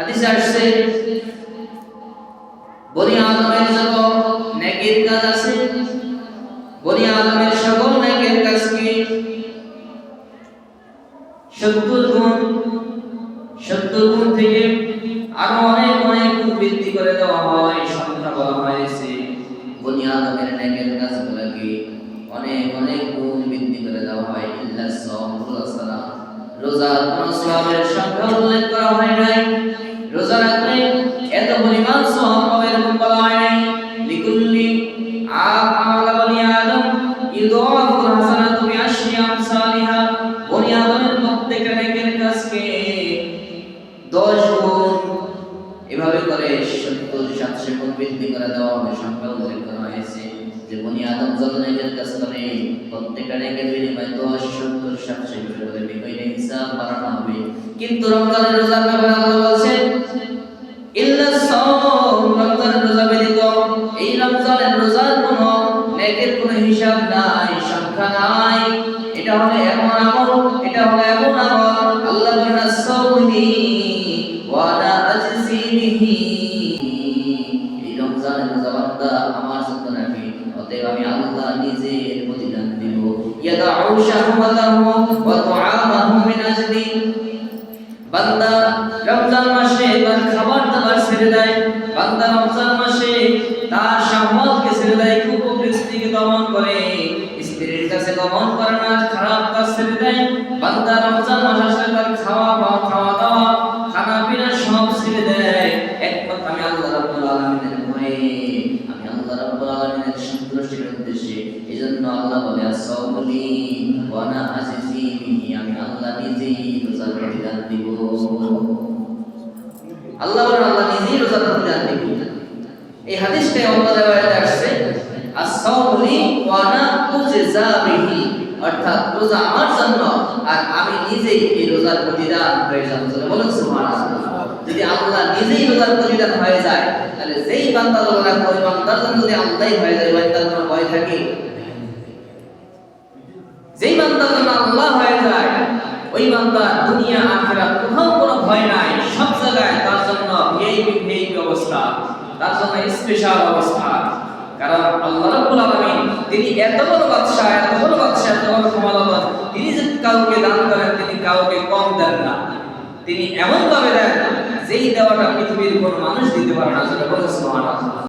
হাদিসে আসছে বনি আদমের যত নেকির কাজ আছে, বনি আদমের সকল নেকির কাজকে 70 গুণ থেকে আরো অনেক অনেক গুণ বৃদ্ধি করে দেওয়া হয়। সংখ্যা বলা হয়েছে বনি আদমের নেকির কাজগুলোকে অনেক অনেক গুণ বৃদ্ধি করে দেওয়া হয়। ইল্লা সাওম, সালাত, রোজার কোন সওয়াবের সংখ্যা উল্লেখ করা হয় নাই। রোজা রাখলে এত পরিমাণ সওয়াব পাবে এরকম বলা হয় নাই। লিকুল্লি আমাল বনি আদম ইউদাফুল হাসানাতু বিআশরি আমসালিহা, বনি আদমের প্রত্যেকটা নেকের কাজকে 10 গুণ এভাবে করে 70-700 গুণ বৃদ্ধি করে দেওয়া হবে। সংখ্যা উল্লেখ করা হয়েছে যে বনি আদম যত নেকের কাজ করে প্রত্যেকটা নেকের বিনিময়ে 10, 70, 700 করে বিকয়নে হিসাব বাড়ানো হবে। কিন্তু রমজানের রোজার ব্যাপারে আল্লাহ বলেন ইল্লা সাওম, রমজানের রোজা ব্যতীত এই রমজানের রোজার কোনো নেকের কোনো হিসাব নাই, সংখ্যা নাই। এটা হলো এমন আমল, এটা হলো এমন আমল আল্লাহ বলেন আস-সাওমি ওয়া লা আজজি বিহি, এই রমজানের রোজা বান্দা আমার জন্য রাখে, অতএব আমি আল্লাহ নিজে এর প্রতিদান দেব। ইয়াদাউ শাহওয়াতাহু ওয়া তুআমাহু মিন আজলি, বান্দা রমজান মাসে তার খাবার দাবার ছেড়ে দেয়, বান্দা রমজান মাসে তার শাহওয়াতকে ছেড়ে দেয়, কুপ্রবৃত্তিকে দমন করে, স্ত্রীর কাছে দমন করে না, খারাপ কাজ ছেড়ে দেয়। বান্দা রমজান মাস আসলে তার খাওয়া দাওয়া খানা পিনা সব ছেড়ে দেয়, একমাত্র আমি আল্লাহ রাব্বুল আলামিনের ভয়ে, আমি আল্লাহ রাব্বুল আলামিনের সন্তুষ্টির উদ্দেশ্যে। এজন্য আল্লাহ বলে আস-সাওমি ওয়া আনা আজজি বিহি, আমি আল্লাহ নিজেই রোজার প্রতিদান দিব। আল্লাহ বলেন আল্লাহ নিজেই রোজার প্রতিদান দিব। এই হাদিসটায় অন্য riwayate আসছে আস-সাওমি ওয়া আনা উজজা বিহি, অর্থাৎ রোজা আমার জন্য আর আমি নিজেই এই রোজার প্রতিদান হয়ে যাব। বলেন সুবহানাল্লাহ। যদি আল্লাহ নিজেই রোজার প্রতিদান হয়ে যায় তাহলে যেই বান্দা রোজা রাখে ওই বান্দার জন্য যদি আল্লাহই হয়ে যায়, ওই তার কোনো ভয় থাকে? যেই বান্দার জন্য আল্লাহ হয়ে যায় ওই বান্দা দুনিয়া আখিরাত কোথাও কোনো ভয় নাই, সব জায়গায় তার জন্য ভিআইপি অবস্থা, তার জন্য স্পেশাল অবস্থা। কারণ আল্লাহ রাব্বুল আলামিন তিনি এত বড় বাদশা, এত বড় ক্ষমতাবান, তিনি যে কাউকে দান করেন তিনি কাউকে কম দেন না, তিনি এমন ভাবে দেন যেই দেওয়াটা পৃথিবীর কোনো মানুষ দিতে পারে না। সুবহানাল্লাহ।